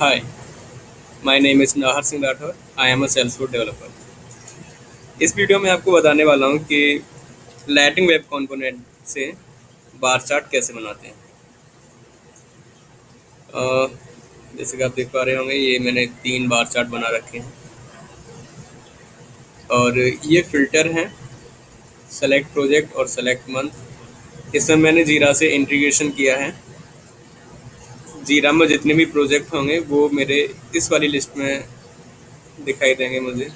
Hi, my name is Nahar Singh Rathod. I am a Salesforce developer. इस video में आपको बताने वाला हूँ कि लाइटिंग वेब कंपोनेंट से बार चार्ट कैसे बनाते हैं। अ, जैसे कि आप देख पा रहे होंगे, ये मैंने 3 बार चार्ट बना रखे हैं और ये फ़िल्टर हैं, सेलेक्ट प्रोजेक्ट और सेलेक्ट मंथ। इसमें मैंने जीरा से इंटीग्रेशन किया है। जीरा में जितने भी प्रोजेक्ट होंगे वो मेरे इस वाली लिस्ट में दिखाई देंगे मुझे,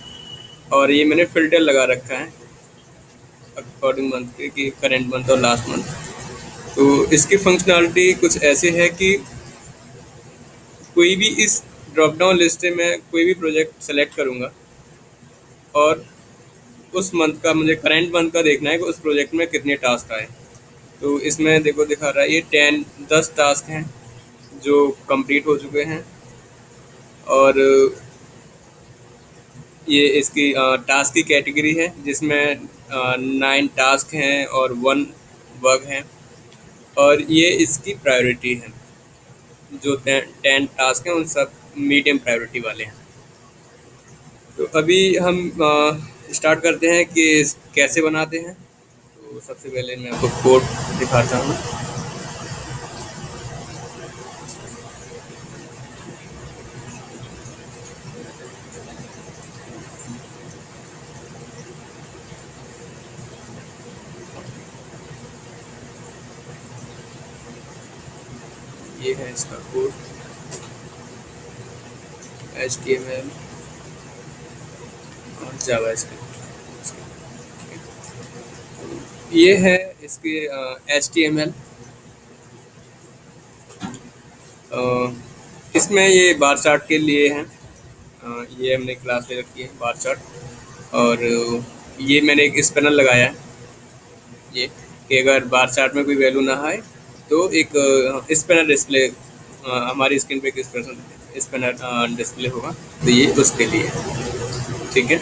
और ये मैंने फ़िल्टर लगा रखा है अकॉर्डिंग मंथ के कि करंट मंथ और लास्ट मंथ। तो इसकी फंक्शनैलिटी कुछ ऐसे है कि कोई भी इस ड्रॉप डाउन लिस्ट से मैं कोई भी प्रोजेक्ट सेलेक्ट करूँगा और उस मंथ का मुझे करंट मंथ का देखना है कि उस प्रोजेक्ट में कितने टास्क आए। तो इसमें देखो दिखा रहा है ये 10 टास्क हैं जो कंप्लीट हो चुके हैं, और ये इसकी टास्क की कैटेगरी है जिसमें 9 टास्क हैं और 1 बग है, और ये इसकी प्रायोरिटी है। जो 10 टास्क हैं उन सब मीडियम प्रायोरिटी वाले हैं। तो अभी हम स्टार्ट करते हैं कि कैसे बनाते हैं। तो सबसे पहले मैं आपको कोड दिखाता हूँ। ये है इसका कोड, HTML और जावास्क्रिप्ट। ये है इसके HTML। इसमें ये बार चार्ट के लिए हैं। ये हमने क्लास ले रखी है बार चार्ट, और ये मैंने एक स्पैनर लगाया है ये कि अगर बार चार्ट में कोई वैल्यू ना आए तो एक स्पैनर डिस्प्ले हमारी स्क्रीन पे एक स्पैनर डिस्प्ले होगा, तो ये उसके लिए है। ठीक है,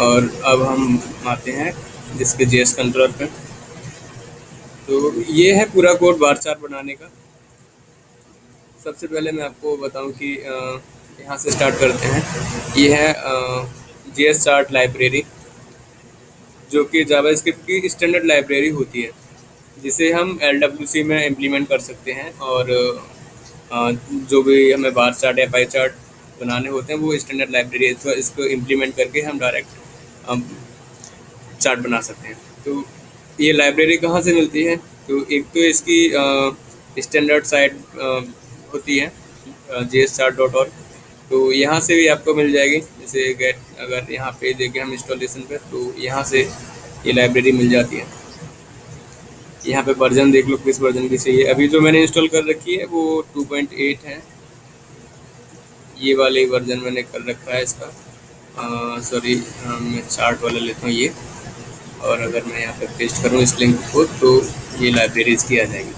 और अब हम आते हैं इसके जेएस कंट्रोलर पे। तो ये है पूरा कोड बार चार्ट बनाने का। सबसे पहले मैं आपको बताऊं कि यहाँ से स्टार्ट करते हैं। ये है जेएस चार्ट लाइब्रेरी, जो कि जावास्क्रिप्ट की स्टैंडर्ड लाइब्रेरी होती है, जिसे हम LWC में इम्प्लीमेंट कर सकते हैं। और जो भी हमें बार चार्ट या पाई चार्ट बनाने होते हैं वो स्टैंडर्ड लाइब्रेरी है, तो इसको इम्प्लीमेंट करके हम डायरेक्ट चार्ट बना सकते हैं। तो ये लाइब्रेरी कहाँ से मिलती है? तो एक तो इसकी स्टैंडर्ड साइट होती है JSChart.org, तो यहाँ से भी आपको मिल जाएगी। जैसे गेट, अगर यहाँ पे देखें हम इंस्टॉलेशन पे, तो यहाँ से ये लाइब्रेरी मिल जाती है। यहाँ पे वर्जन देख लो किस वर्जन की चाहिए। अभी जो मैंने इंस्टॉल कर रखी है वो 2.8 है। ये वाले वर्जन मैंने कर रखा है इसका। सॉरी, मैं चार्ट वाला लेता हूँ ये, और अगर मैं यहाँ पे पेस्ट करूँ इस लिंक को तो ये लाइब्रेरी इसकी आ जाएगी।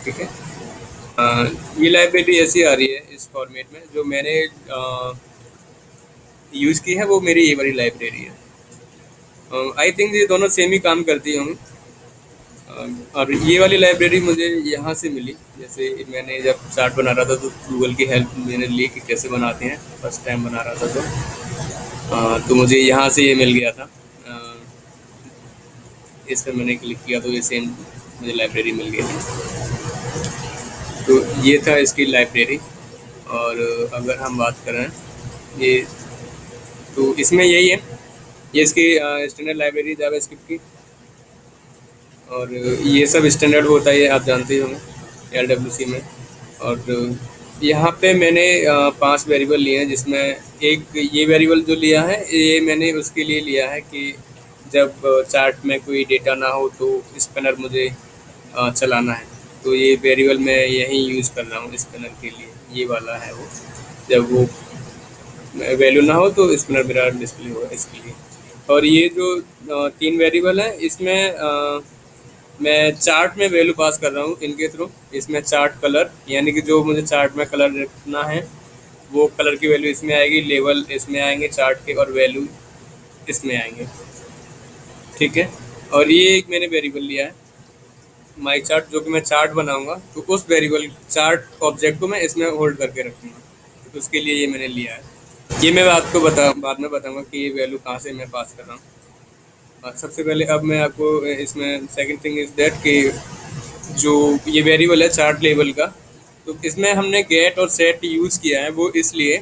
ठीक है, ये लाइब्रेरी ऐसी आ रही है इस फॉर्मेट में। जो मैंने यूज़ की है वो मेरी ये वाली लाइब्रेरी है। आई थिंक ये दोनों सेम ही काम करती होंगी। और ये वाली लाइब्रेरी मुझे यहाँ से मिली। जैसे मैंने जब चार्ट बना रहा था तो गूगल की हेल्प मैंने ली कि कैसे बनाते हैं, फर्स्ट टाइम बना रहा था तो मुझे यहाँ से ये मिल गया था। इस पर मैंने क्लिक किया तो ये सेम मुझे लाइब्रेरी मिल गई थी। तो ये था इसकी लाइब्रेरी। और अगर हम बात करें ये, तो इसमें यही है, ये इसकी स्टैंडर्ड लाइब्रेरी जावास्क्रिप्ट की। और ये सब स्टैंडर्ड होता है, ये आप जानते ही होंगे LWC में। और यहाँ पे मैंने 5 वेरिएबल लिए हैं, जिसमें एक ये वेरिएबल जो लिया है ये मैंने उसके लिए लिया है कि जब चार्ट में कोई डेटा ना हो तो स्पैनर मुझे चलाना है। तो ये वेरिएबल मैं यहीं यूज़ कर रहा हूँ स्पैनर के लिए। ये वाला है वो, जब वो वैल्यू ना हो तो स्पैनर मेरा डिस्प्ले होगा इसके लिए। और ये जो 3 वेरिएबल हैं इसमें मैं चार्ट में वैल्यू पास कर रहा हूँ इनके थ्रू। इसमें चार्ट कलर, यानी कि जो मुझे चार्ट में कलर रखना है वो कलर की वैल्यू इसमें आएगी, लेवल इसमें आएंगे चार्ट के, और वैल्यू इसमें आएंगे। ठीक है, और ये एक मैंने वेरिएबल लिया है माई चार्ट, जो कि मैं चार्ट बनाऊंगा तो उस वेरिएबल चार्ट ऑब्जेक्ट को मैं इसमें होल्ड करके रखूँगा। उसके लिए ये मैंने लिया है। ये मैं आपको बाद में बताऊंगा कि ये वैल्यू कहाँ से मैं पास कर रहा हूँ। सबसे पहले अब मैं आपको इसमें सेकंड थिंग इज दैट कि जो ये वेरिएबल है चार्ट लेवल का, तो इसमें हमने गेट और सेट यूज़ किया है वो इसलिए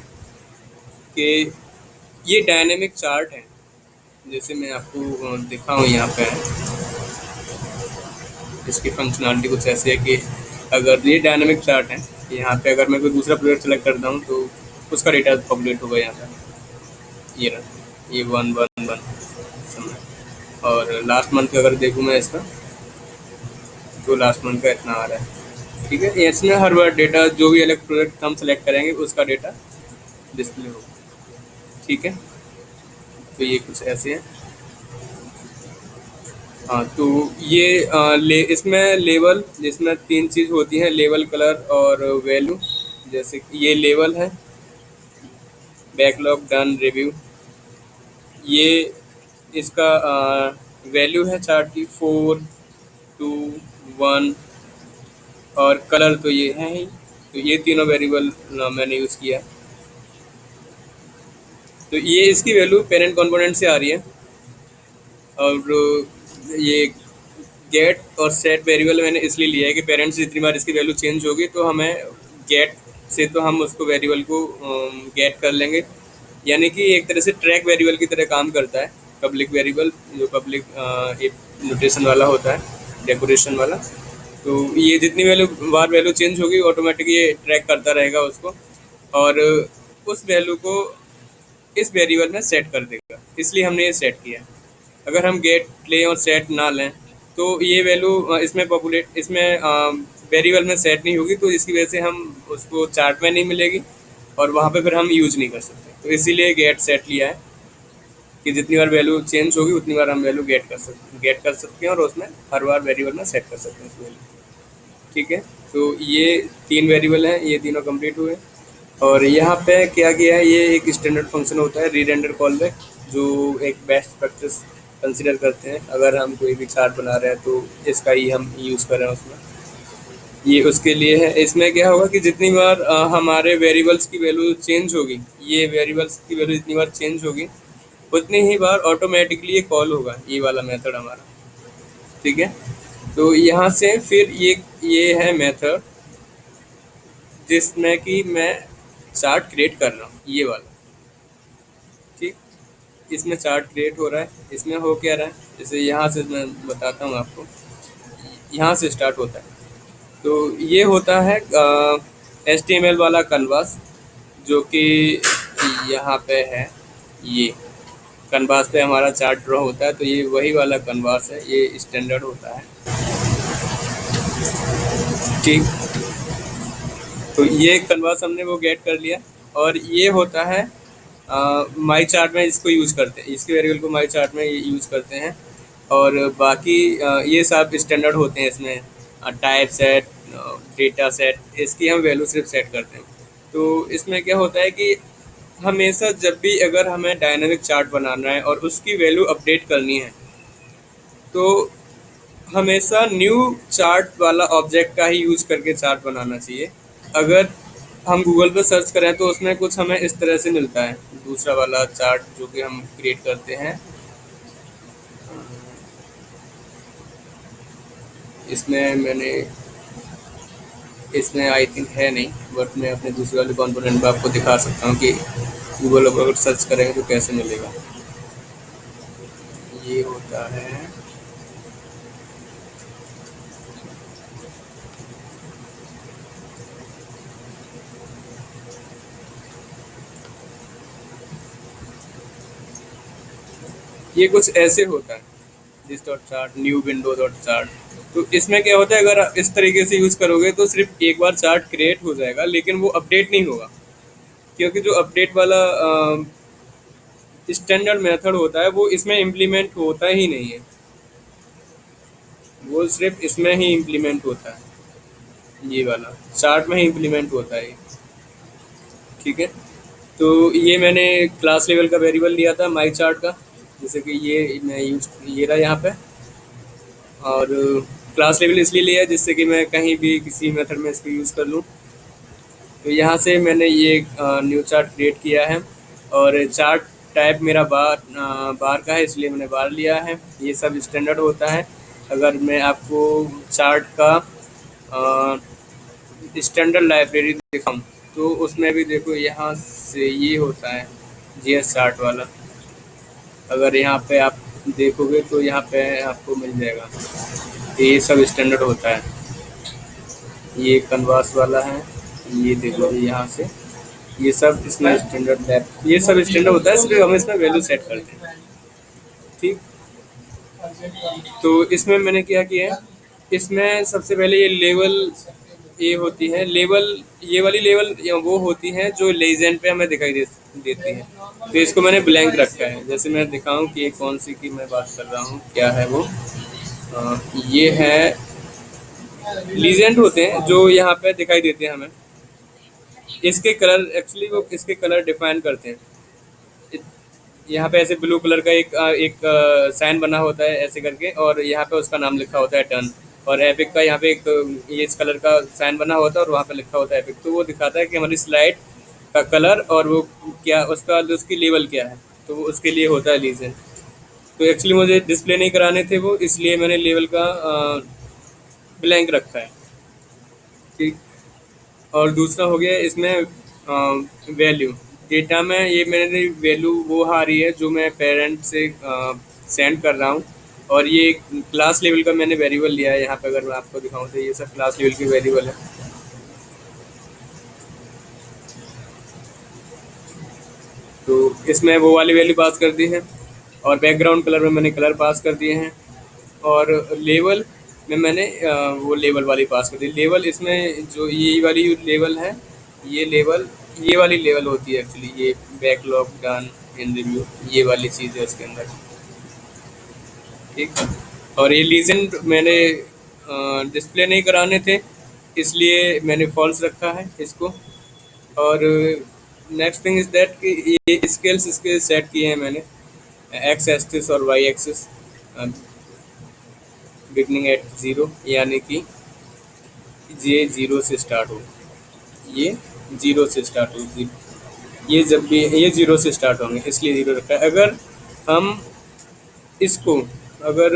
कि ये डायनेमिक चार्ट है। जैसे मैं आपको दिखाऊँ यहाँ पे, इसकी फंक्शनलिटी कुछ ऐसी है कि अगर ये डायनेमिक चार्ट है, यहाँ पे अगर मैं कोई दूसरा प्रोडक्ट सेलेक्ट करता हूँ तो उसका डेटा पॉपुलेट होगा यहाँ पे। ये रहा, ये 111 समय। और लास्ट मंथ का अगर देखूँ मैं इसका, तो लास्ट मंथ का इतना आ रहा है। ठीक है, इसमें हर बार डेटा जो भी अलग प्रोडक्ट हम सेलेक्ट करेंगे उसका डेटा डिस्प्ले होगा। ठीक है, तो ये कुछ ऐसे है। हाँ, तो ये इसमें लेवल, जिसमें तीन चीज़ होती हैं, लेवल, कलर और वैल्यू। जैसे कि ये लेवल है, बैकलॉग, डन, रिव्यू। ये इसका वैल्यू है चार्ट की 4, 2, 1। और कलर तो ये है ही। तो ये तीनों वेरिएबल मैंने यूज़ किया है। तो ये इसकी वैल्यू पेरेंट कंपोनेंट से आ रही है। और ये गेट और सेट वेरिएबल मैंने इसलिए लिया है कि पेरेंट्स जितनी बार इसकी वैल्यू चेंज होगी तो हमें गेट से तो हम उसको वेरिएबल को गेट कर लेंगे। यानी कि एक तरह से ट्रैक वेरिएबल की तरह काम करता है। पब्लिक वेरिएबल जो पब्लिक एक नोटेशन वाला होता है, डेकोरेशन वाला। तो ये जितनी बार वैल्यू चेंज होगी ऑटोमेटिक ये ट्रैक करता रहेगा उसको, और उस वैल्यू को इस वेरिएबल में सेट कर देगा। इसलिए हमने ये सेट किया। अगर हम गेट लें और सेट ना लें तो ये वैल्यू इसमें पॉपुलेट, इसमें वेरिएबल में सेट नहीं होगी, तो इसकी वजह से हम उसको चार्ट में नहीं मिलेगी और वहाँ पे फिर हम यूज नहीं कर सकते। तो इसीलिए गेट सेट लिया है कि जितनी बार वैल्यू चेंज होगी उतनी बार हम वैल्यू गेट कर सकते हैं और उसमें हर बार वेरिएबल में सेट कर सकते हैं उस वैल्यू। ठीक है, तो ये तीन वेरिएबल हैं, ये तीनों कंप्लीट हुए। और यहाँ पे क्या किया है, ये एक स्टैंडर्ड फंक्शन होता है रीरेंडर कॉल बैक, जो एक बेस्ट प्रैक्टिस कंसिडर करते हैं अगर हम कोई भी चार्ट बना रहे हैं तो इसका ही हम यूज़ कर रहे हैं उसमें। ये उसके लिए है। इसमें क्या होगा कि जितनी बार हमारे वेरिएबल्स की वैल्यू चेंज होगी, ये वेरिएबल्स की वैल्यू जितनी बार चेंज होगी उतनी ही बार ऑटोमेटिकली ये कॉल होगा, ये वाला मेथड हमारा। ठीक है, तो यहाँ से फिर ये है मेथड जिसमें कि मैं चार्ट क्रिएट कर रहा हूँ, ये वाला। ठीक, इसमें चार्ट क्रिएट हो रहा है। इसमें हो क्या रहा है, जैसे यहाँ से मैं बताता हूँ आपको। यहाँ से स्टार्ट होता है, तो ये होता है HTML वाला कन्वास, जो कि यहाँ पे है। ये कन्वास पे हमारा चार्ट ड्रॉ होता है, तो ये वही वाला कन्वास है, ये स्टैंडर्ड होता है। ठीक, तो ये कन्वास हमने वो गेट कर लिया। और ये होता है माई चार्ट में इसको यूज़ करते हैं, इसके वेरिएबल को माई चार्ट में यूज़ करते हैं। और बाकी ये सब स्टैंडर्ड होते हैं इसमें, टाइप सेट, डेटा सेट, इसकी हम वैल्यू सिर्फ सेट करते हैं। तो इसमें क्या होता है कि हमेशा जब भी अगर हमें डायनामिक चार्ट बनाना है और उसकी वैल्यू अपडेट करनी है, तो हमेशा न्यू चार्ट वाला ऑब्जेक्ट का ही यूज़ करके चार्ट बनाना चाहिए। अगर हम गूगल पे सर्च करें तो उसमें कुछ हमें इस तरह से मिलता है, दूसरा वाला चार्ट जो कि हम क्रिएट करते हैं। इसमें आई थिंक है नहीं, बट मैं अपने दूसरे वाले कॉम्पोनेंट में आपको दिखा सकता हूँ कि गूगल पर अगर सर्च करेंगे तो कैसे मिलेगा। ये होता है, ये कुछ ऐसे होता है, this dot chart, new window dot chart. तो इसमें क्या होता है, अगर आप इस तरीके से यूज़ करोगे तो सिर्फ एक बार चार्ट क्रिएट हो जाएगा, लेकिन वो अपडेट नहीं होगा, क्योंकि जो अपडेट वाला स्टैंडर्ड मेथड होता है वो इसमें इम्प्लीमेंट होता ही नहीं है, वो सिर्फ इसमें ही इम्प्लीमेंट होता है, ये वाला चार्ट में ही इम्प्लीमेंट होता है। ठीक है, तो ये मैंने क्लास लेवल का वेरिएबल लिया था माई चार्ट का, जैसे कि ये मैं यूज ये रहा यहाँ पे। और क्लास लेवल इसलिए लिया है जिससे कि मैं कहीं भी किसी मेथड में इसको यूज़ कर लूँ। तो यहाँ से मैंने ये न्यू चार्ट क्रिएट किया है और चार्ट टाइप मेरा बार का है, इसलिए मैंने बार लिया है। ये सब स्टैंडर्ड होता है। अगर मैं आपको चार्ट का स्टैंडर्ड लाइब्रेरी दिखाऊं तो उसमें भी देखो यहाँ से ये होता है जीएस चार्ट वाला। अगर यहाँ पे आप देखोगे तो यहाँ पे आपको मिल जाएगा। ये सब स्टैंडर्ड होता है। ये कनवास वाला है, ये देखो यहाँ से ये सब इसमें स्टैंडर्ड है। ये सब स्टैंडर्ड होता है, सिर्फ हम इसमें वैल्यू सेट करते हैं। ठीक। तो इसमें मैंने क्या किया है, इसमें सबसे पहले ये लेवल ये होती है लेवल, ये वाली लेवल वो होती है जो लेजेंड पे हमें दिखाई देती है। तो इसको मैंने ब्लैंक रखा है। जैसे मैं दिखाऊं कि ये कौन सी की मैं बात कर रहा हूँ, क्या है वो, ये है लीजेंड होते हैं जो यहाँ पे दिखाई देते हैं हमें। इसके कलर एक्चुअली वो इसके कलर डिफाइन करते हैं। यहाँ पे ऐसे ब्लू कलर का एक साइन बना होता है ऐसे करके, और यहाँ पे उसका नाम लिखा होता है टर्न। और एपिक का यहाँ पे एक ये इस कलर का साइन बना होता है और वहाँ पे लिखा होता है एपिक। तो वो दिखाता है कि हमारी स्लाइड का कलर और वो क्या उसका उसकी लेवल क्या है, तो वो उसके लिए होता है लीजेंड। तो एक्चुअली मुझे डिस्प्ले नहीं कराने थे वो, इसलिए मैंने लेवल का ब्लैंक रखा है। ठीक। और दूसरा हो गया इसमें वैल्यू। डेटा में ये मैंने वैल्यू वो आ रही है जो मैं पेरेंट से सेंड कर रहा हूँ। और ये क्लास लेवल का मैंने वेरिएबल लिया है। यहाँ पे अगर मैं आपको दिखाऊँ तो ये सब क्लास लेवल की वेरिएबल है। तो इसमें वो वाली वैल्यू पास कर दी है, और बैकग्राउंड कलर में मैंने कलर पास कर दिए हैं। और लेवल में मैंने वो लेवल वाली पास कर दी। लेवल इसमें जो ये वाली लेवल है, ये लेवल ये वाली लेवल होती है एक्चुअली, ये बैकलॉग डन इन रिव्यू, ये वाली चीज़ है उसके अंदर। ठीक। और ये लीजेंड मैंने डिस्प्ले नहीं कराने थे, इसलिए मैंने फॉल्स रखा है इसको। और नेक्स्ट थिंग इज दैट कि ये स्केल्स इसके सेट किए हैं मैंने, एक्स एक्सिस और y axis, beginning at zero, यानी कि ये ज़ीरो से स्टार्ट हो, ये ज़ीरो से स्टार्ट हो, ये जब भी ये ज़ीरो से स्टार्ट होंगे इसलिए ज़ीरो रखा है। अगर हम इसको अगर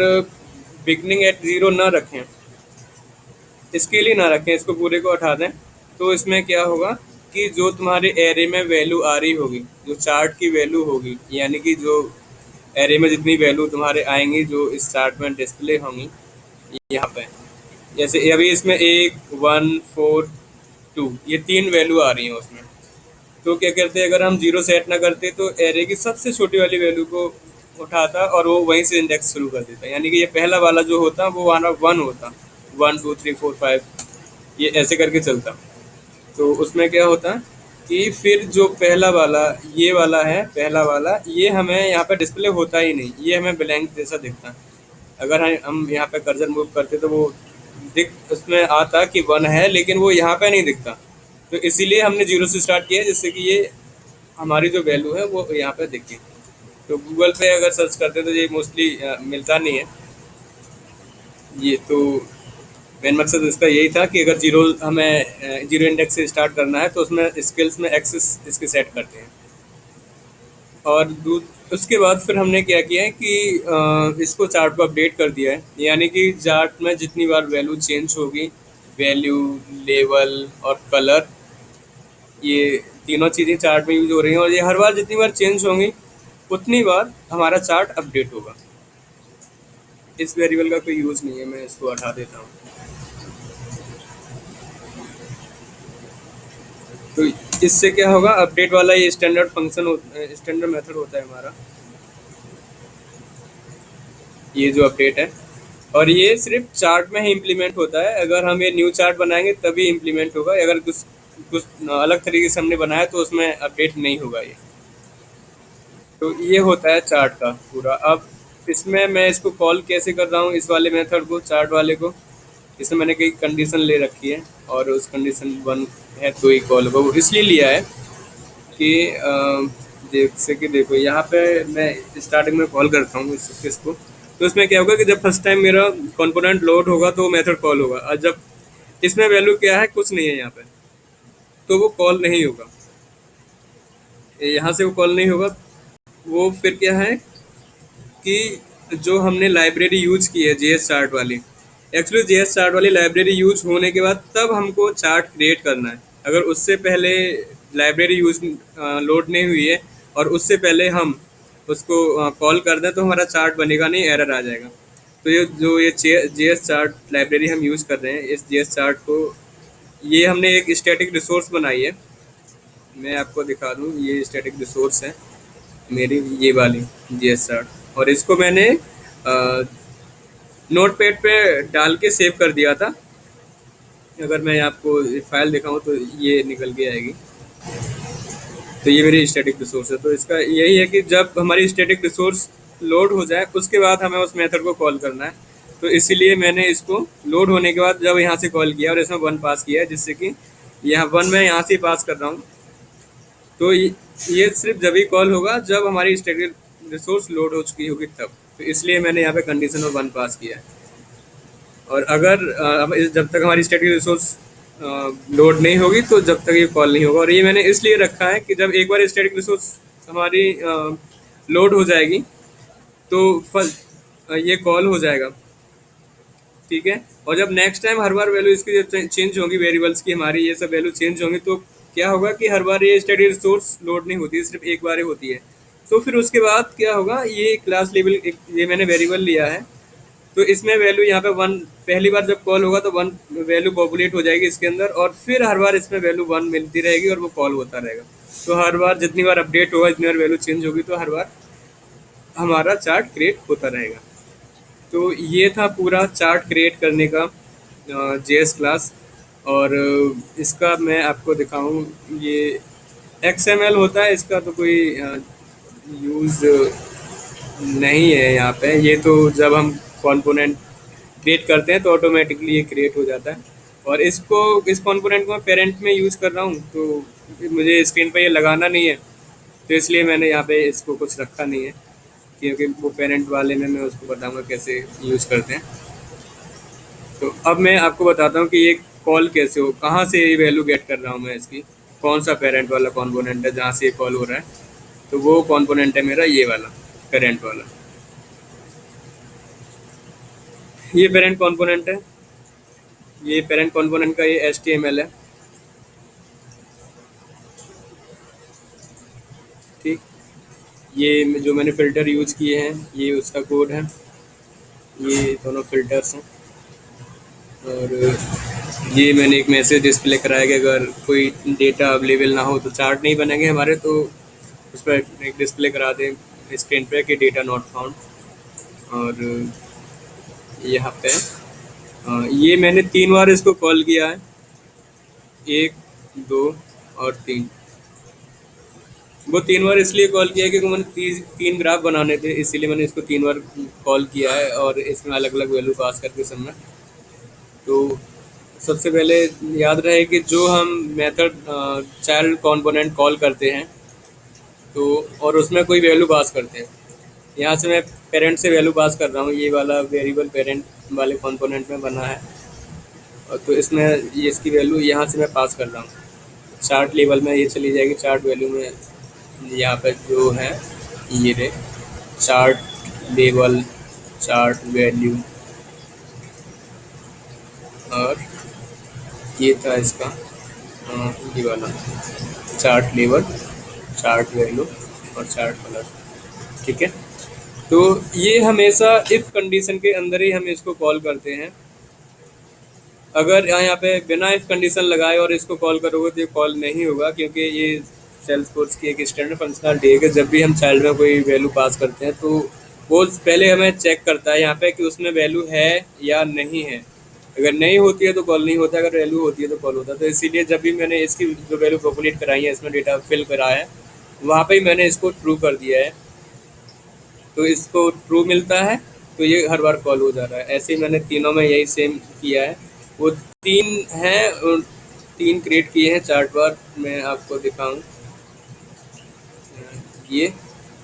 बिगनिंग एट ज़ीरो ना रखें, इसके लिए ना रखें, इसको पूरे को हटा दें, तो इसमें क्या होगा कि जो तुम्हारे एरे में वैल्यू आ रही होगी, जो चार्ट की वैल्यू होगी, यानी कि जो एरे में जितनी वैल्यू तुम्हारे आएंगी जो इस चार्ट में डिस्प्ले होंगी यहाँ पे, जैसे अभी इसमें 1, 1, 4, 2 ये 3 वैल्यू आ रही हैं उसमें। तो क्या करते हैं, अगर हम जीरो सेट ना करते तो एरे की सबसे छोटी वाली वैल्यू को उठाता और वो वहीं से इंडेक्स शुरू कर देता। यानी कि ये पहला वाला जो होता वो हमारा 1 होता, 1, 2, 3, 4, 5 ये ऐसे करके चलता। तो उसमें क्या होता कि फिर जो पहला वाला ये वाला है, पहला वाला ये हमें यहाँ पे डिस्प्ले होता ही नहीं, ये हमें ब्लैंक जैसा दिखता। अगर हम यहाँ पे कर्सर मूव करते तो वो दिख उसमें आता कि 1 है, लेकिन वो यहाँ पे नहीं दिखता। तो इसीलिए हमने जीरो से स्टार्ट किया है, जिससे कि ये हमारी जो वैल्यू है वो यहाँ पे दिखे। तो गूगल पे अगर सर्च करते तो ये मोस्टली मिलता नहीं है। ये तो मेन मकसद इसका यही था कि अगर जीरो हमें जीरो इंडेक्स से स्टार्ट करना है तो उसमें स्किल्स में एक्सेस इसके सेट करते हैं। और उसके बाद फिर हमने क्या किया है कि इसको चार्ट को अपडेट कर दिया है। यानी कि चार्ट में जितनी बार वैल्यू चेंज होगी, वैल्यू, लेवल और कलर, ये तीनों चीज़ें चार्ट में यूज हो रही हैं, और ये हर बार जितनी बार चेंज होंगी उतनी बार हमारा चार्ट अपडेट होगा। इस वेरिएबल का कोई यूज़ नहीं है, मैं इसको हटा देता हूँ। तो इससे क्या होगा, अपडेट वाला ये स्टैंडर्ड फंक्शन स्टैंडर्ड मेथड होता है हमारा, ये जो अपडेट है। और ये सिर्फ चार्ट में ही इम्प्लीमेंट होता है। अगर हम ये न्यू चार्ट बनाएंगे तभी इम्प्लीमेंट होगा। अगर कुछ कुछ अलग तरीके से हमने बनाया तो उसमें अपडेट नहीं होगा ये। तो ये होता है चार्ट का पूरा। अब इसमें मैं इसको कॉल कैसे कर रहा हूँ, इस वाले मेथड को, चार्ट वाले को, इसमें मैंने कई कंडीशन ले रखी है और उस कंडीशन 1 है तो ही कॉल होगा। वो इसलिए लिया है कि जैसे कि देखो यहाँ पे मैं स्टार्टिंग में कॉल करता हूँ इसको, तो इसमें क्या होगा कि जब फर्स्ट टाइम मेरा कंपोनेंट लोड होगा तो मेथड कॉल होगा। और जब इसमें वैल्यू क्या है, कुछ नहीं है यहाँ पे, तो वो कॉल नहीं होगा, यहाँ से वो कॉल नहीं होगा। वो फिर क्या है कि जो हमने लाइब्रेरी यूज की है जेएस चार्ट वाली, एक्चुअली जेएस चार्ट वाली लाइब्रेरी यूज होने के बाद तब हमको चार्ट क्रिएट करना है। अगर उससे पहले लाइब्रेरी यूज लोड नहीं हुई है और उससे पहले हम उसको कॉल कर दें तो हमारा चार्ट बनेगा नहीं, एरर आ जाएगा। तो ये जेएस चार्ट लाइब्रेरी हम यूज़ कर रहे हैं, इस जेएस चार्ट को, ये हमने एक स्टैटिक रिसोर्स बनाई है। मैं आपको दिखा दूँ, ये स्टैटिक रिसोर्स है मेरी, ये वाली जीएस चार्ट, और इसको मैंने नोटपैड पे डाल के सेव कर दिया था। अगर मैं आपको फाइल दिखाऊं तो ये निकल के आएगी। तो ये मेरी स्टैटिक रिसोर्स है। तो इसका यही है कि जब हमारी स्टैटिक रिसोर्स लोड हो जाए उसके बाद हमें उस मेथड को कॉल करना है। तो इसीलिए मैंने इसको लोड होने के बाद जब यहाँ से कॉल किया और इसमें 1 पास किया है, जिससे कि यहाँ 1 मैं यहाँ से पास कर रहा हूँ। तो ये सिर्फ जब ही कॉल होगा जब हमारी स्टैटिक रिसोर्स लोड हो चुकी होगी तब। तो इसलिए मैंने यहाँ पे कंडीशन ऑफ 1 पास किया है। और अगर जब तक हमारी स्टैटिक रिसोर्स लोड नहीं होगी तो जब तक ये कॉल नहीं होगा। और ये मैंने इसलिए रखा है कि जब एक बार स्टैटिक रिसोर्स हमारी लोड हो जाएगी तो ये कॉल हो जाएगा, ठीक है। और जब नेक्स्ट टाइम हर बार वैल्यू इसकी जब चेंज होंगी, वेरिएबल्स की हमारी ये सब वैल्यू चेंज होंगी, तो क्या होगा कि हर बार ये स्टैटिक रिसोर्स लोड नहीं होती है, सिर्फ एक बार ही होती है। तो फिर उसके बाद क्या होगा, ये क्लास लेवल ये मैंने वेरिएबल लिया है, तो इसमें वैल्यू यहाँ पे 1 पहली बार जब कॉल होगा तो 1 वैल्यू पॉपुलेट हो जाएगी इसके अंदर, और फिर हर बार इसमें वैल्यू 1 मिलती रहेगी और वो कॉल होता रहेगा। तो हर बार जितनी बार अपडेट होगा, जितनी बार वैल्यू चेंज होगी, तो हर बार हमारा चार्ट क्रिएट होता रहेगा। तो ये था पूरा चार्ट क्रिएट करने का जेएस क्लास। और इसका मैं आपको दिखाऊं, ये एक्सएमएल होता है, इसका तो कोई यूज़ नहीं है यहाँ पे। ये तो जब हम कंपोनेंट क्रिएट करते हैं तो ऑटोमेटिकली ये क्रिएट हो जाता है। और इसको, इस कंपोनेंट को मैं पेरेंट में यूज़ कर रहा हूँ, तो मुझे स्क्रीन पे ये लगाना नहीं है, तो इसलिए मैंने यहाँ पे इसको कुछ रखा नहीं है, क्योंकि वो पेरेंट वाले में मैं उसको बताऊँगा कैसे यूज़ करते हैं। तो अब मैं आपको बताता हूँ कि ये कॉल कैसे हो, कहाँ से ये वैल्यू गेट कर रहा हूँ मैं इसकी, कौन सा पेरेंट वाला कंपोनेंट है जहाँ से ये कॉल हो रहा है। तो वो कंपोनेंट है मेरा ये वाला, पेरेंट वाला। ये पेरेंट कंपोनेंट है, ये पेरेंट कंपोनेंट का ये HTML है, ठीक। ये जो मैंने फ़िल्टर यूज़ किए हैं ये उसका कोड है, ये दोनों फ़िल्टर्स हैं। और ये मैंने एक मैसेज डिस्प्ले कराया कि अगर कोई डेटा अवेलेबल ना हो तो चार्ट नहीं बनेंगे हमारे, तो उस पर एक डिस्प्ले करा दें स्क्रीन पे कि डेटा नॉट फाउंड। और यहाँ पे ये मैंने 3 बार इसको कॉल किया है, 1, 2 और 3। वो 3 बार इसलिए कॉल किया है क्योंकि मैंने 3 ग्राफ बनाने थे, इसीलिए मैंने इसको 3 बार कॉल किया है और इसमें अलग अलग वैल्यू पास करके सब में। तो सबसे पहले याद रहे कि जो हम मेथड चाइल्ड कंपोनेंट कॉल करते हैं तो, और उसमें कोई वैल्यू पास करते हैं, यहाँ से मैं पेरेंट से वैल्यू पास कर रहा हूँ, ये वाला वेरिएबल पेरेंट वाले कंपोनेंट में बना है। और तो इसमें ये इसकी वैल्यू यहाँ से मैं पास कर रहा हूँ, चार्ट लेवल में ये चली जाएगी, चार्ट वैल्यू में यहाँ पर जो है ये रे चार्ट लेवल, चार्ट वैल्यू, और ये था इसका ये वाला चार्ट लेवल, चार्ट वैल्यू और चार्ट कलर, ठीक है। तो ये हमेशा इफ़ कंडीशन के अंदर ही हम इसको कॉल करते हैं। अगर यहाँ पे बिना इफ़ कंडीशन लगाए और इसको कॉल करोगे तो ये कॉल नहीं होगा, क्योंकि ये सेल्सफोर्स की एक स्टैंडर्ड फंक्शनलिटी है कि जब भी हम चाइल्ड में कोई वैल्यू पास करते हैं तो वो पहले हमें चेक करता है यहाँ पे कि उसमें वैल्यू है या नहीं है। अगर नहीं होती है तो कॉल नहीं होता, अगर वैल्यू होती है तो कॉल होता है। तो इसीलिए जब भी मैंने इसकी जो वैल्यू पॉपुलेट कराई है, इसमें डेटा फिल करा है, वहाँ पे ही मैंने इसको ट्रू कर दिया है, तो इसको ट्रू मिलता है, तो ये हर बार कॉल हो जा रहा है। ऐसे ही मैंने तीनों में यही सेम किया है। वो 3 हैं और 3 क्रिएट किए हैं चार्ट बार, मैं आपको दिखाऊं। ये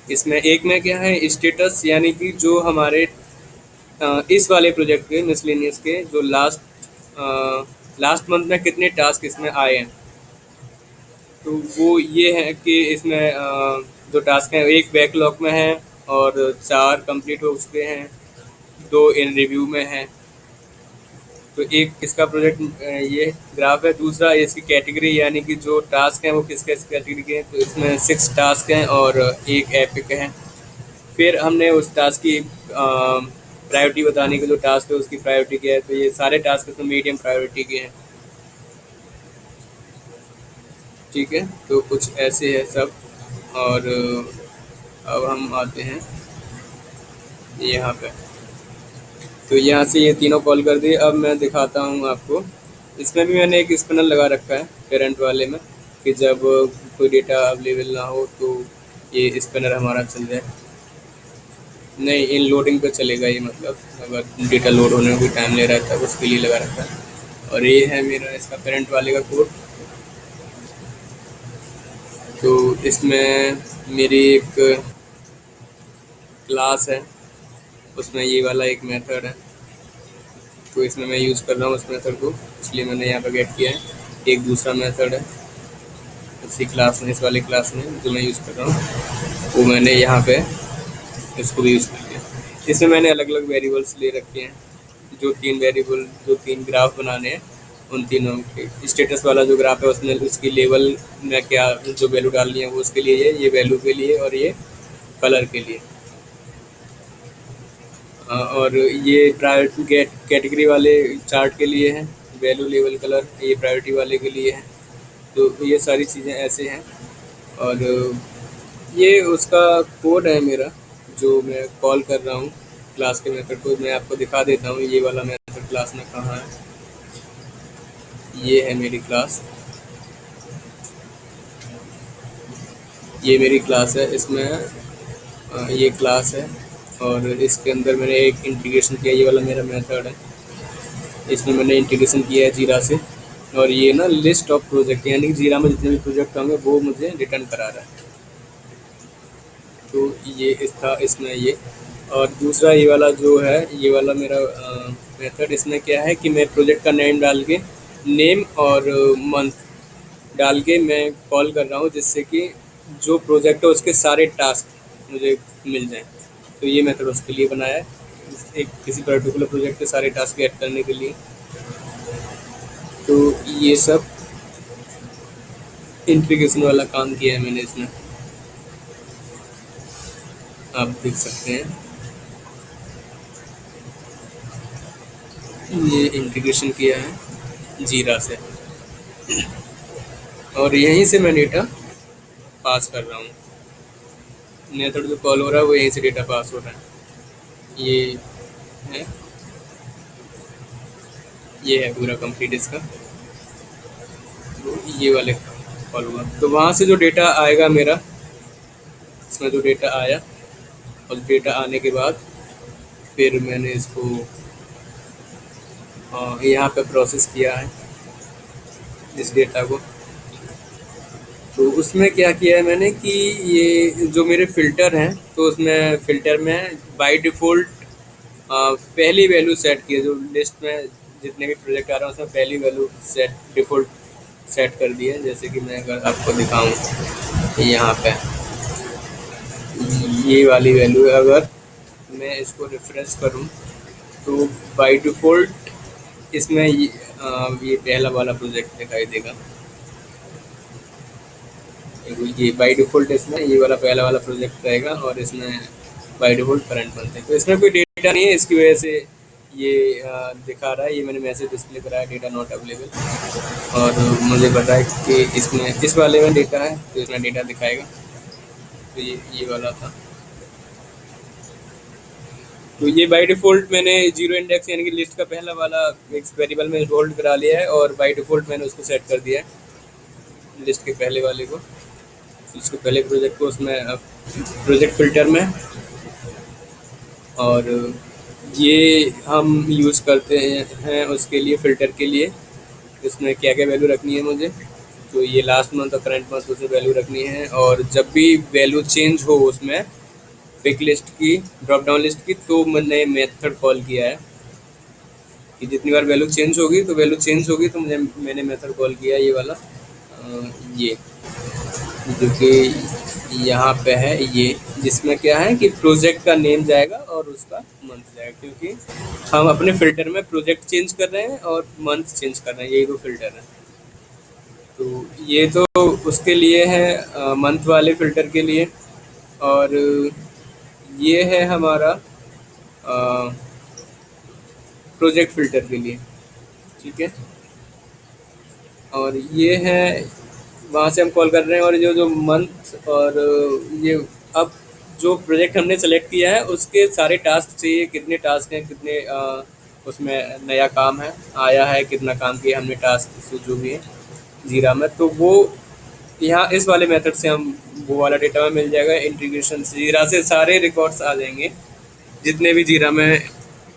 इसमें एक में क्या है, स्टेटस, यानी कि जो हमारे इस वाले प्रोजेक्ट के मिसलेनियस के जो लास्ट मंथ में कितने टास्क इसमें आए हैं, तो वो ये है कि इसमें जो टास्क हैं एक बैकलॉग में है और 4 कंप्लीट हो चुके हैं, 2 इन रिव्यू में हैं। तो एक इसका प्रोजेक्ट ये ग्राफ है, दूसरा इसकी कैटेगरी यानी कि जो टास्क हैं वो किस किस कैटेगरी के हैं। तो इसमें 6 टास्क हैं और एक एपिक है। फिर हमने उस टास्क की प्रायोरिटी बताने के जो टास्क है उसकी प्रायोरिटी क्या है। तो ये सारे टास्क इसमें मीडियम प्रायोरिटी के हैं। ठीक है, तो कुछ ऐसे है सब। और अब हम आते हैं यहाँ पे। तो यहाँ से ये तीनों कॉल कर दिए। अब मैं दिखाता हूँ आपको। इसमें भी मैंने एक स्पिनर लगा रखा है पेरेंट वाले में, कि जब कोई डेटा अवेलेबल ना हो तो ये स्पिनर हमारा चल जाए। नहीं, इन लोडिंग पे चलेगा ये, मतलब अगर डेटा लोड होने में कोई टाइम ले रहा है तब उसके लिए लगा रखा है। और ये है मेरा इसका पेरेंट वाले का कोड। तो इसमें मेरी एक क्लास है, उसमें ये वाला एक मेथड है। तो इसमें मैं यूज़ कर रहा हूँ उस मेथड को, इसलिए मैंने यहाँ पर गेट किया है। एक दूसरा मेथड है इसी क्लास में, इस वाले क्लास में जो मैं यूज़ कर रहा हूँ, वो मैंने यहाँ पे इसको भी यूज़ कर लिया। इसमें मैंने अलग अलग वेरिएबल्स ले रखे हैं। जो 3 वेरिएबल, जो 3 ग्राफ बनाने हैं, उन तीनों के स्टेटस वाला जो ग्राफ है उसमें उसकी लेवल में क्या जो वैल्यू डालनी है वो उसके लिए है, ये वैल्यू के लिए, और ये कलर के लिए। और ये प्रायोरिटी कैटेगरी वाले चार्ट के लिए है, वैल्यू लेवल कलर ये प्रायोरिटी वाले के लिए है। तो ये सारी चीज़ें ऐसे हैं। और ये उसका कोड है मेरा, जो मैं कॉल कर रहा हूँ क्लास के मेथड को। मैं आपको दिखा देता हूँ ये वाला मेथड क्लास में कहाँ है। ये है मेरी क्लास, ये मेरी क्लास है। इसमें ये क्लास है और इसके अंदर मैंने एक इंटीग्रेशन किया, ये वाला मेरा मेथड है। इसमें मैंने इंटीग्रेशन किया है जीरा से। और ये ना लिस्ट ऑफ प्रोजेक्ट, यानी कि जीरा में जितने भी प्रोजेक्ट होंगे वो मुझे रिटर्न करा रहा है। तो ये इस था इसमें ये। और दूसरा ये वाला जो है, ये वाला मेरा मेथड, इसमें क्या है कि मैं प्रोजेक्ट का नेम डाल के, नेम और मंथ डाल के मैं कॉल कर रहा हूँ, जिससे कि जो प्रोजेक्ट है उसके सारे टास्क मुझे मिल जाएं। तो ये मेथड उसके लिए बनाया है, एक किसी पर्टिकुलर प्रोजेक्ट के सारे टास्क ऐड करने के लिए। तो ये सब इंटीग्रेशन वाला काम किया है मैंने इसमें, आप देख सकते हैं। ये इंटीग्रेशन किया है जीरा से, और यहीं से मैं डेटा पास कर रहा हूँ। मेथड जो कॉल हो रहा है वो यहीं से डेटा पास हो रहा है। ये है, ये है पूरा कंप्लीट इसका। तो ये वाले कॉल हुआ, तो वहाँ से जो डेटा आएगा मेरा, इसमें जो डेटा आया, और डेटा आने के बाद फिर मैंने इसको यहाँ पे प्रोसेस किया है इस डेटा को। तो उसमें क्या किया है मैंने कि ये जो मेरे फ़िल्टर हैं, तो उसमें फ़िल्टर में बाय डिफ़ॉल्ट पहली वैल्यू सेट की है। जो लिस्ट में जितने भी प्रोजेक्ट आ रहे हैं उसमें पहली वैल्यू सेट डिफ़ॉल्ट सेट कर दी है। जैसे कि मैं अगर आपको दिखाऊं, यहाँ पे ये वाली वैल्यू है। अगर मैं इसको रिफ्रेश करूं तो बाय डिफ़ॉल्ट इसमें ये पहला वाला प्रोजेक्ट दिखाई देगा। ये बाय डिफ़ॉल्ट इसमें ये वाला पहला वाला प्रोजेक्ट रहेगा, और इसमें बाय डिफ़ॉल्ट करंट बनते हैं। तो इसमें कोई डेटा नहीं है, इसकी वजह से ये दिखा रहा है। ये मैंने मैसेज डिस्प्ले कराया, डेटा नॉट अवेलेबल, और मुझे पता है कि इसमें इस वाले में डेटा है तो इसमें डेटा दिखाएगा। तो ये वाला था। तो ये बाय डिफ़ॉल्ट मैंने जीरो इंडेक्स यानी कि लिस्ट का पहला वाला एक वेरिएबल में होल्ड करा लिया है, और बाय डिफ़ॉल्ट मैंने उसको सेट कर दिया है लिस्ट के पहले वाले को, लिस्ट के पहले प्रोजेक्ट को उसमें प्रोजेक्ट फ़िल्टर में। और ये हम यूज़ करते हैं उसके लिए, फ़िल्टर के लिए इसमें क्या क्या वैल्यू रखनी है मुझे। तो ये लास्ट मंथ और करंट मंथ उसमें वैल्यू रखनी है। और जब भी वैल्यू चेंज हो उसमें पिक लिस्ट की, ड्रॉप डाउन लिस्ट की, तो मैंने मेथड कॉल किया है कि जितनी बार वैल्यू चेंज होगी तो मैंने मेथड कॉल किया है ये वाला। ये जो कि यहाँ पे है ये, जिसमें क्या है कि प्रोजेक्ट का नेम जाएगा और उसका मंथ जाएगा, क्योंकि हम अपने फ़िल्टर में प्रोजेक्ट चेंज कर रहे हैं और मंथ चेंज कर रहे हैं, यही 2 फ़िल्टर हैं। तो ये तो उसके लिए है, मंथ वाले फ़िल्टर के लिए। और ये है हमारा प्रोजेक्ट फ़िल्टर के लिए, ठीक है। और ये है, वहाँ से हम कॉल कर रहे हैं, और जो जो मंथ और ये, अब जो प्रोजेक्ट हमने सेलेक्ट किया है उसके सारे टास्क चाहिए, कितने टास्क हैं, कितने उसमें नया काम है आया है, कितना काम किया हमने टास्क जो भी है जीरा में, तो वो यहाँ इस वाले मेथड से हम वो वाला डेटा में मिल जाएगा। इंटीग्रेशन से जीरा से सारे रिकॉर्ड्स आ जाएंगे, जितने भी जीरा में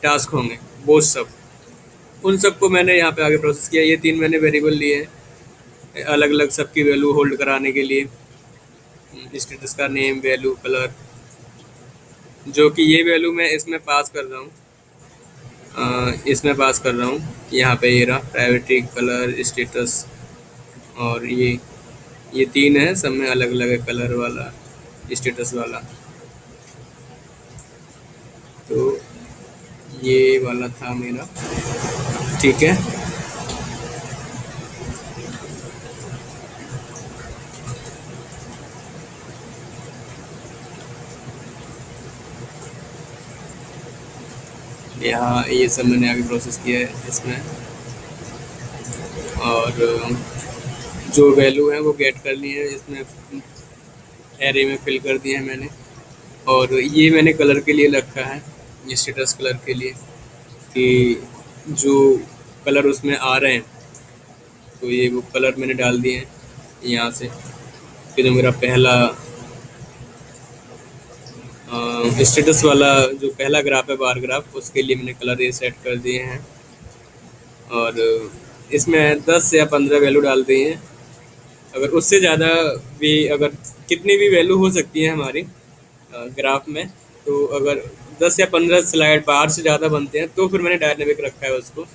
टास्क होंगे वो सब, उन सबको मैंने यहाँ पे आगे प्रोसेस किया। ये 3 मैंने वेरिएबल लिए हैं अलग अलग सबकी वैल्यू होल्ड कराने के लिए, स्टेटस का नेम, वैल्यू, कलर, जो कि ये वैल्यू मैं इसमें पास कर रहा हूँ, इसमें पास कर रहा हूँ, यहाँ पे ये रहा प्रायोरिटी, कलर, स्टेटस। और ये 3 है, सब में अलग अलग है, कलर वाला, स्टेटस वाला। तो ये वाला था मेरा, ठीक है। यहाँ ये सब मैंने आगे प्रोसेस किया है इसमें, और जो वैल्यू है वो गेट कर ली है इसमें, एरे में फिल कर दिए हैं मैंने। और ये मैंने कलर के लिए रखा है, ये स्टेटस कलर के लिए, कि जो कलर उसमें आ रहे हैं, तो ये वो कलर मैंने डाल दिए हैं यहाँ से। कि जो मेरा पहला स्टेटस वाला जो पहला ग्राफ है, बार ग्राफ, उसके लिए मैंने कलर ये सेट कर दिए हैं। और इसमें 10 या 15 वैल्यू डाल दी हैं। अगर उससे ज़्यादा भी, अगर कितनी भी वैल्यू हो सकती है हमारी ग्राफ में, तो अगर 10 या 15 स्लाइड बाहर से ज़्यादा बनते हैं तो फिर मैंने डायनेमिक रखा है उसको।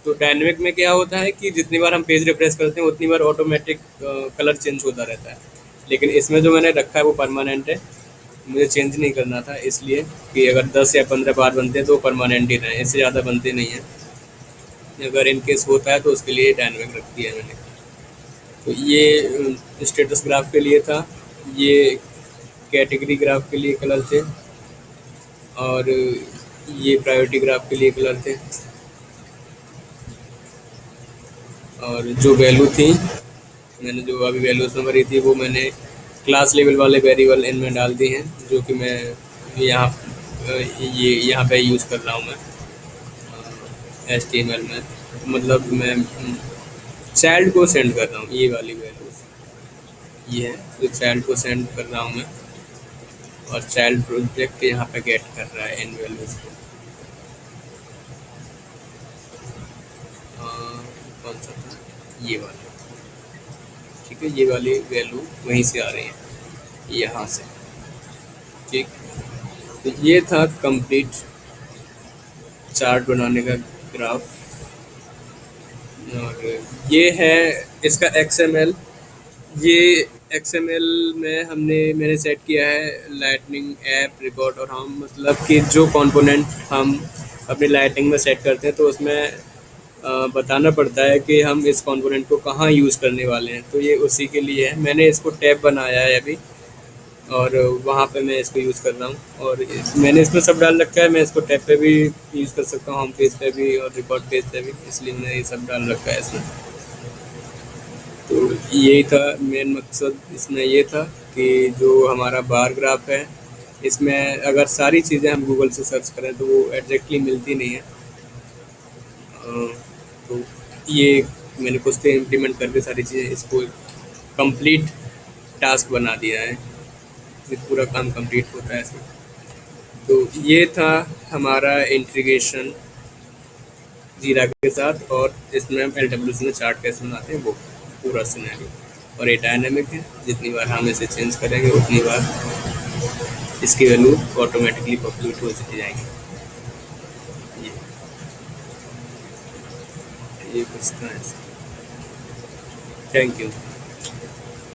तो डायनेमिक में क्या होता है कि जितनी बार हम पेज रिफ्रेश करते हैं उतनी बार ऑटोमेटिक कलर चेंज होता रहता है। लेकिन इसमें जो मैंने रखा है वो परमानेंट है, मुझे चेंज नहीं करना था, इसलिए कि अगर 10 या 15 बार बनते हैं तो परमानेंट ही रहें, इससे ज़्यादा बनते नहीं हैं। अगर इन केस होता है तो उसके लिए डायनेमिक रख दिया है मैंने। तो ये स्टेटस ग्राफ के लिए था, ये कैटेगरी ग्राफ के लिए कलर थे, और ये प्रायोरिटी ग्राफ के लिए कलर थे। और जो वैल्यू थी, मैंने जो अभी वैल्यू उसमें भरी थी, वो मैंने क्लास लेवल वाले वेरिएबल इनमें डाल दी हैं, जो कि मैं यहाँ ये यहाँ पे यूज़ कर रहा हूँ मैं HTML में। मतलब मैं चाइल्ड को सेंड कर रहा हूँ, ये वाली वैल्यूज ये है, तो चाइल्ड को सेंड कर रहा हूँ मैं, और चाइल्ड प्रोजेक्ट यहाँ पे गेट कर रहा है इन वैल्यूज़ को। कौन सा था, ये वाला, ठीक है। ये वाली वैल्यू वहीं से आ रही है, यहाँ से, ठीक। तो ये था कंप्लीट चार्ट बनाने का ग्राफ। और ये है इसका XML। ये XML में मैंने सेट किया है लाइटनिंग ऐप रिकॉर्ड, और हम मतलब कि जो कंपोनेंट हम अपनी लाइटनिंग में सेट करते हैं तो उसमें बताना पड़ता है कि हम इस कंपोनेंट को कहाँ यूज़ करने वाले हैं। तो ये उसी के लिए है, मैंने इसको टैब बनाया है अभी, और वहाँ पे मैं इसको यूज़ कर रहा हूँ। और मैंने इसमें सब डाल रखा है, मैं इसको टैब पे भी यूज़ कर सकता हूँ, होम पेज पे भी और रिकॉर्ड पेज पे भी, इसलिए मैंने ये सब डाल रखा है इसमें। तो यही था मेन मकसद इसमें, ये था कि जो हमारा बार ग्राफ है, इसमें अगर सारी चीज़ें हम गूगल से सर्च करें तो वो एग्जैक्टली मिलती नहीं है। तो ये मैंने कुछ तो इम्प्लीमेंट करके सारी चीज़ें इसको कंप्लीट टास्क बना दिया है, ये पूरा काम कंप्लीट होता है इसमें। तो ये था हमारा इंटीग्रेशन जीरा के साथ, और इसमें हम LWC में चार्ट कैसे बनाते हैं वो पूरा सिनेरियो। और ये डायनेमिक है, जितनी बार हम इसे चेंज करेंगे उतनी बार इसकी वैल्यू ऑटोमेटिकली पॉपुलेट हो चली जाएगी। ये कुछ था ऐसा। Thank you.